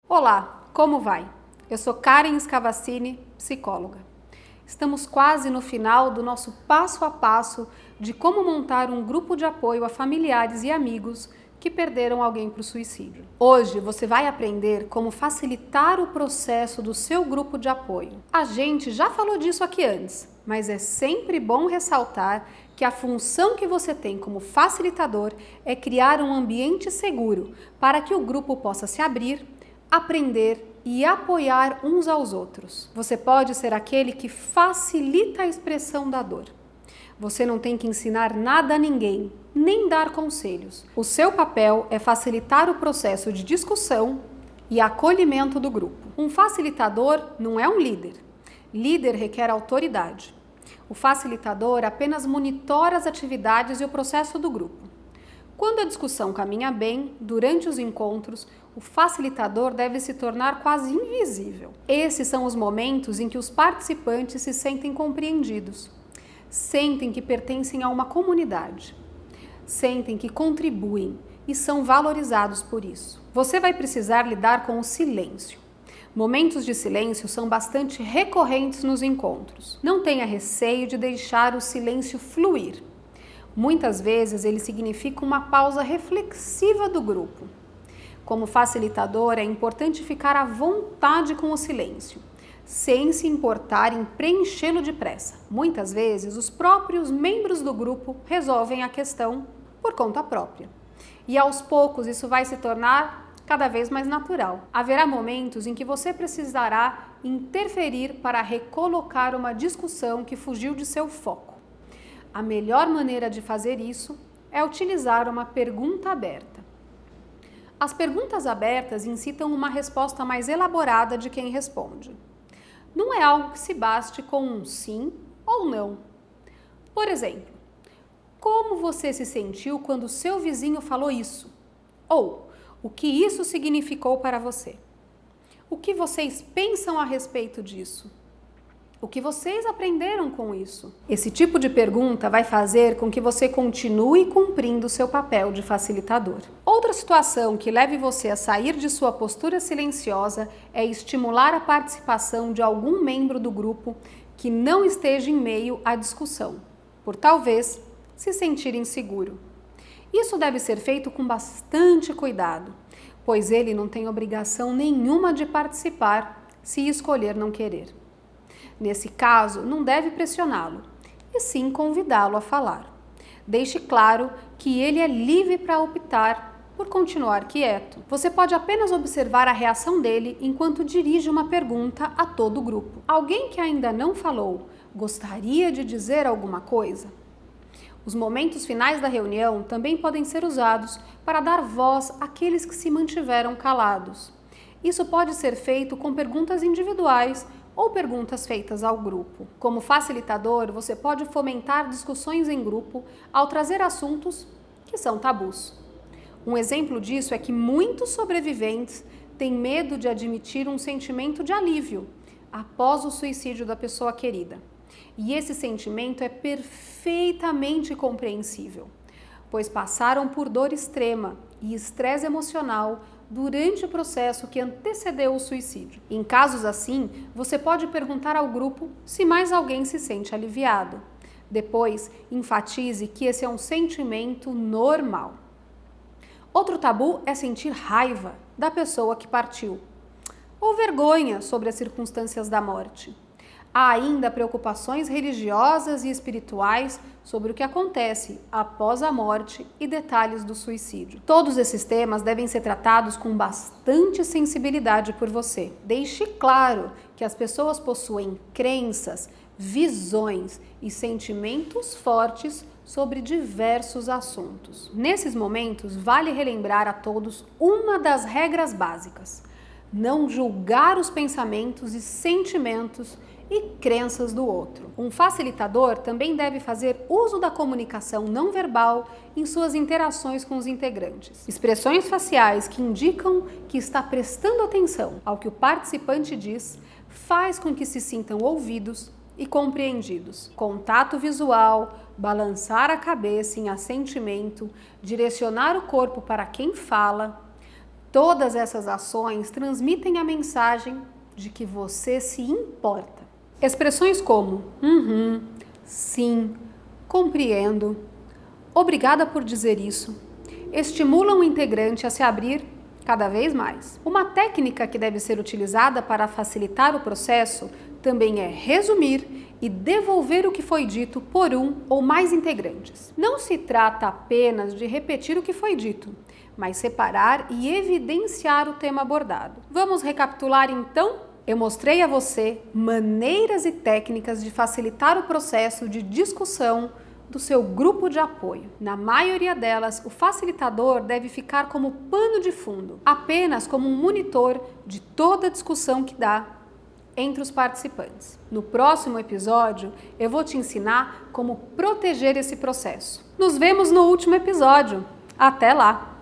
Olá, como vai? Eu sou Karen Scavacini, psicóloga. Estamos quase no final do nosso passo a passo de como montar um grupo de apoio a familiares e amigos que perderam alguém para o suicídio. Hoje você vai aprender como facilitar o processo do seu grupo de apoio. A gente já falou disso aqui antes, mas é sempre bom ressaltar que a função que você tem como facilitador é criar um ambiente seguro para que o grupo possa se abrir, aprender e apoiar uns aos outros. Você pode ser aquele que facilita a expressão da dor. Você não tem que ensinar nada a ninguém, nem dar conselhos. O seu papel é facilitar o processo de discussão e acolhimento do grupo. Um facilitador não é um líder. Líder requer autoridade. O facilitador apenas monitora as atividades e o processo do grupo. Quando a discussão caminha bem, durante os encontros, o facilitador deve se tornar quase invisível. Esses são os momentos em que os participantes se sentem compreendidos, sentem que pertencem a uma comunidade, sentem que contribuem e são valorizados por isso. Você vai precisar lidar com o silêncio. Momentos de silêncio são bastante recorrentes nos encontros. Não tenha receio de deixar o silêncio fluir. Muitas vezes ele significa uma pausa reflexiva do grupo. Como facilitador, é importante ficar à vontade com o silêncio, sem se importar em preenchê-lo depressa. Muitas vezes, os próprios membros do grupo resolvem a questão por conta própria. E aos poucos isso vai se tornar cada vez mais natural. Haverá momentos em que você precisará interferir para recolocar uma discussão que fugiu de seu foco. A melhor maneira de fazer isso é utilizar uma pergunta aberta. As perguntas abertas incitam uma resposta mais elaborada de quem responde. Não é algo que se baste com um sim ou não. Por exemplo, como você se sentiu quando seu vizinho falou isso? Ou, o que isso significou para você? O que vocês pensam a respeito disso? O que vocês aprenderam com isso? Esse tipo de pergunta vai fazer com que você continue cumprindo seu papel de facilitador. Outra situação que leve você a sair de sua postura silenciosa é estimular a participação de algum membro do grupo que não esteja em meio à discussão, por talvez se sentir inseguro. Isso deve ser feito com bastante cuidado, pois ele não tem obrigação nenhuma de participar se escolher não querer. Nesse caso, não deve pressioná-lo, e sim convidá-lo a falar. Deixe claro que ele é livre para optar por continuar quieto. Você pode apenas observar a reação dele enquanto dirige uma pergunta a todo o grupo. Alguém que ainda não falou, gostaria de dizer alguma coisa? Os momentos finais da reunião também podem ser usados para dar voz àqueles que se mantiveram calados. Isso pode ser feito com perguntas individuais ou perguntas feitas ao grupo. Como facilitador, você pode fomentar discussões em grupo ao trazer assuntos que são tabus. Um exemplo disso é que muitos sobreviventes têm medo de admitir um sentimento de alívio após o suicídio da pessoa querida. E esse sentimento é perfeitamente compreensível, pois passaram por dor extrema e estresse emocional durante o processo que antecedeu o suicídio. Em casos assim, você pode perguntar ao grupo se mais alguém se sente aliviado. Depois, enfatize que esse é um sentimento normal. Outro tabu é sentir raiva da pessoa que partiu, ou vergonha sobre as circunstâncias da morte. Há ainda preocupações religiosas e espirituais sobre o que acontece após a morte e detalhes do suicídio. Todos esses temas devem ser tratados com bastante sensibilidade por você. Deixe claro que as pessoas possuem crenças, visões e sentimentos fortes sobre diversos assuntos. Nesses momentos, vale relembrar a todos uma das regras básicas: não julgar os pensamentos e sentimentos e crenças do outro. Um facilitador também deve fazer uso da comunicação não verbal em suas interações com os integrantes. Expressões faciais que indicam que está prestando atenção ao que o participante diz faz com que se sintam ouvidos e compreendidos. Contato visual, balançar a cabeça em assentimento, direcionar o corpo para quem fala, Todas essas ações transmitem a mensagem de que você se importa. Expressões como sim, compreendo, obrigada por dizer isso, estimulam o integrante a se abrir cada vez mais. Uma técnica que deve ser utilizada para facilitar o processo também é resumir e devolver o que foi dito por um ou mais integrantes. Não se trata apenas de repetir o que foi dito, mas separar e evidenciar o tema abordado. Vamos recapitular então? Eu mostrei a você maneiras e técnicas de facilitar o processo de discussão do seu grupo de apoio. Na maioria delas, o facilitador deve ficar como pano de fundo, apenas como um monitor de toda a discussão que dá entre os participantes. No próximo episódio, eu vou te ensinar como proteger esse processo. Nos vemos no último episódio. Até lá!